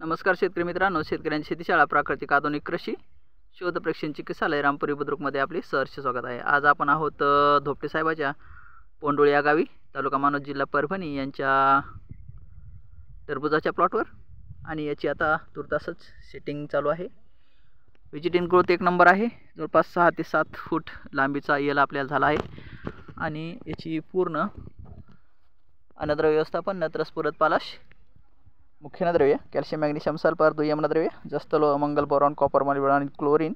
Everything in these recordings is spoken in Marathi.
नमस्कार शेतकरी मित्रांनो, शेतकऱ्यांची शेतीशाळा प्राकृतिक आधुनिक कृषी शोध प्रेक्षण चिकित्सालय रामपुरी बुद्रुकमध्ये आपले सहर्ष स्वागत आहे। आज आपण आहोत धोपटे साहेबाच्या पोंडोळी या गावी, तालुका मानोद, जिल्हा परभणी यांच्या टरबुजाच्या प्लॉटवर आणि याची आता तुर्तासच सेटिंग चालू आहे। व्हिजिटिंग ग्रोथ एक नंबर आहे। जवळपास 6 ते 7 फूट लांबीचा येल आपल्याला झाला आहे आणि याची पूर्ण अन्नद्रव्य व्यवस्थापन नत्रस पुरत पालाश, मुख्य अन्नद्रव्य कॅल्शियम मॅग्नेशियम सल्फर, दुय्यम अन्नद्रव्य जस्त लो मंगल बोरॉन कॉपर मॉलिब्डेनम आणि क्लोरीन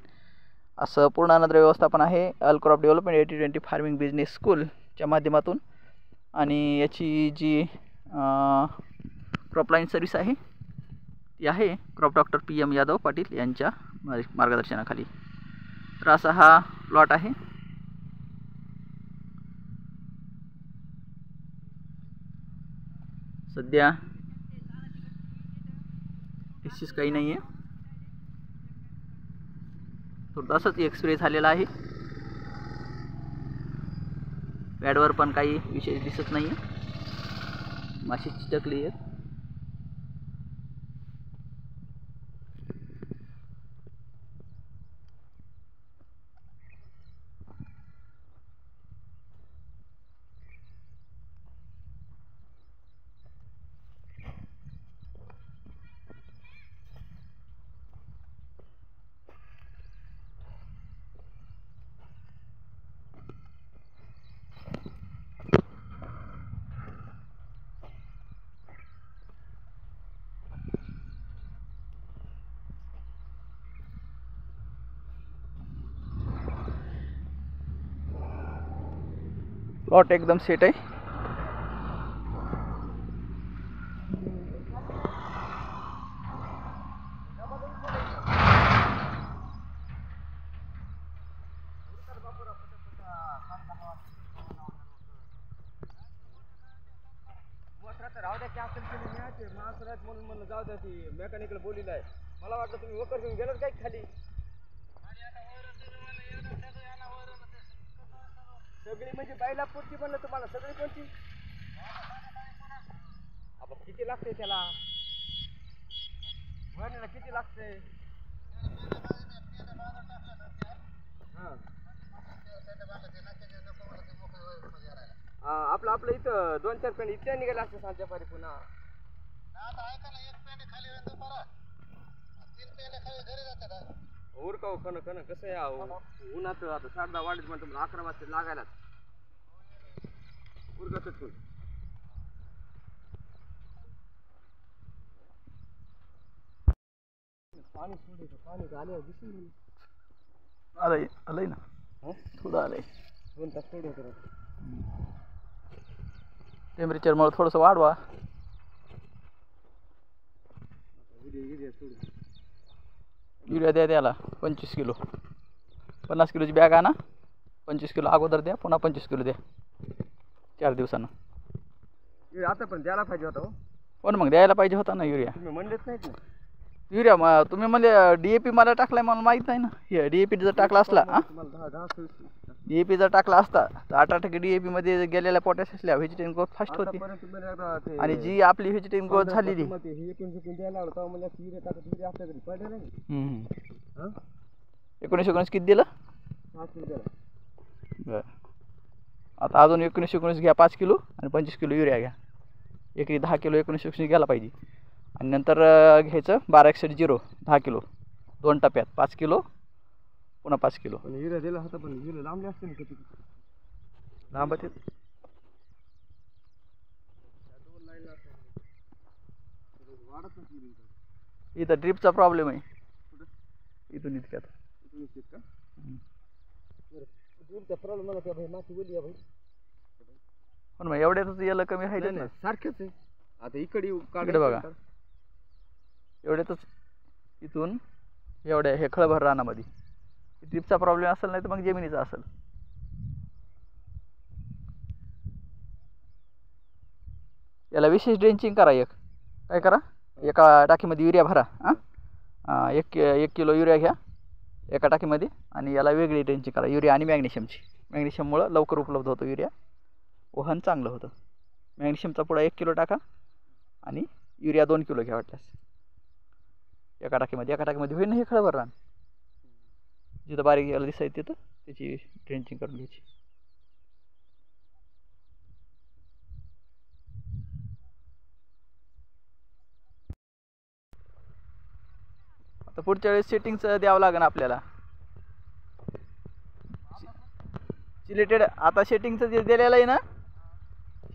असं पूर्ण अन्नद्रव्य व्यवस्थापन आहे all crop development 80-20 farming business स्कूलच्या माध्यमातून। आणि याची जी क्रॉपलाईन सर्व्हिस आहे ती आहे crop doctor PM Yadav Patil यांच्या मार्गदर्शनाखाली। तर असा हा प्लॉट आहे। सध्या डिसीज काही नाही आहे, थोडासाच एक स्प्रे झालेला आहे। पॅडवर पण काही विशेष दिसत नाही आहे, माशी चिटकली आहे। प्लॉट एकदम सेट आहे। राहू द्या, कॅप्टन केली मॅच माणसाला म्हणून म्हणलं जाऊ द्या, ती मेकॅनिकल बोलीला आहे। मला वाटलं तुम्ही वकर घेऊन गेलात काय खाली। सगळी म्हणजे बायला पुरची म्हणलं तुम्हाला, सगळी कोणती आपण किती लागते त्याला, वरणीला किती लागते? आपलं आपलं इथं 2-4 पेंड इथे निघाले असते सांच्या पारी पुन्हा। उर का खन खन कसं आहे उन्हात आता 10:30 वाढत म्हणतो 11 वाजता लागायला उरकत तू। पाणी सोडायचं, पाणी आल्यावर दिसून आलंय ना, थोडं आलंय। 2 तास सोडलं टेम्परेचरमुळे थोडंसं वाढवा। युरिया द्या त्याला 25 किलो, 50 किलोची बॅग आणा, 25 किलो अगोदर द्या, पुन्हा 25 किलो द्या 4 दिवसांना। आता पण द्यायला पाहिजे होता हो, पण मग द्यायला पाहिजे होता ना युरिया। तुम्ही म्हणलेच नाहीत ना युरिया तुम्ही म्हणजे DAP मला टाकलाय मला माहीत नाही ना। हे DAP जर टाकला असला, DAP जर टाकला असता तर 18% DAP मध्ये गेलेल्या पोटॅश असल्या व्हेजिटेटिव्ह ग्रोथ फास्ट होती। आणि जी आपली व्हेजिटेटिव्ह ग्रोथ झालेली हे 19 किती दिलं? बरं, आता अजून 19 घ्या 5 किलो आणि 25 किलो युरिया घ्या। एकरी 10 किलो 19 घ्यायला पाहिजे। आणि नंतर घ्यायचं 1261 10 किलो 2 टप्प्यात 5 किलो पुन्हा 5 किलो। पण युरिया दिला होता, पण युरिया लांबले असते ना किती लांब आहेत इथं ड्रिपचा प्रॉब्लेम आहे। इथून इतक्यात ड्रिपचा प्रॉब्लेम मला भाई माती बोलली भाई, पण मग एवढ्यातच याला कमी राहिले ना, सारखेच आहे। आता इकडे बघा, एवढ्यातच इथून एवढ्या हे खळभर रानामध्ये ड्रिपचा प्रॉब्लेम असेल, नाही तर मग जमिनीचा असेल। याला विशेष ड्रेंचिंग करा। काय करा, एका टाकीमध्ये युरिया भरा, 1 किलो युरिया घ्या एका टाकीमध्ये आणि याला वेगळी ड्रेंचिंग करा, युरिया आणि मॅग्नेशियमची। मॅग्नेशियममुळे लवकर उपलब्ध होतो युरिया, वहन चांगलं होतं। मॅग्नेशियमचा पुडा 1 किलो टाका आणि युरिया 2 किलो घ्या वाटल्यास। एका टाकीमध्ये होईल ना हे खळभर रान. जिथं बारीक याला दिसायचं तिथं त्याची ड्रेंचिंग करून घ्यायची. आता पुढच्या वेळेस सेटिंगचं द्यावं लागेल आपल्याला. सिलेटेड आता सेटिंगचं जे दिलेलं आहे ना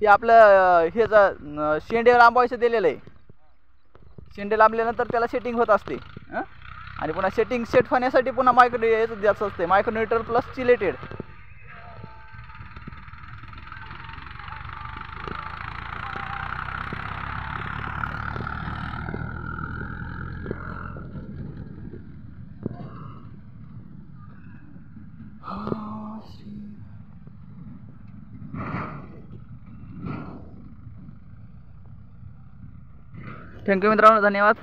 हे आपलं ह्याचं शेंडे लांबवायचं दिलेलं आहे. शेंडे लांबल्यानंतर त्याला सेटिंग होत असते. आणि पुन्हा सेटिंग सेट होण्यासाठी पुन्हा मायक्रो याचं द्यायचं असते मायक्रोन्युट्रल प्लस चिलेटेड. थँक्यू मित्रांनो, धन्यवाद.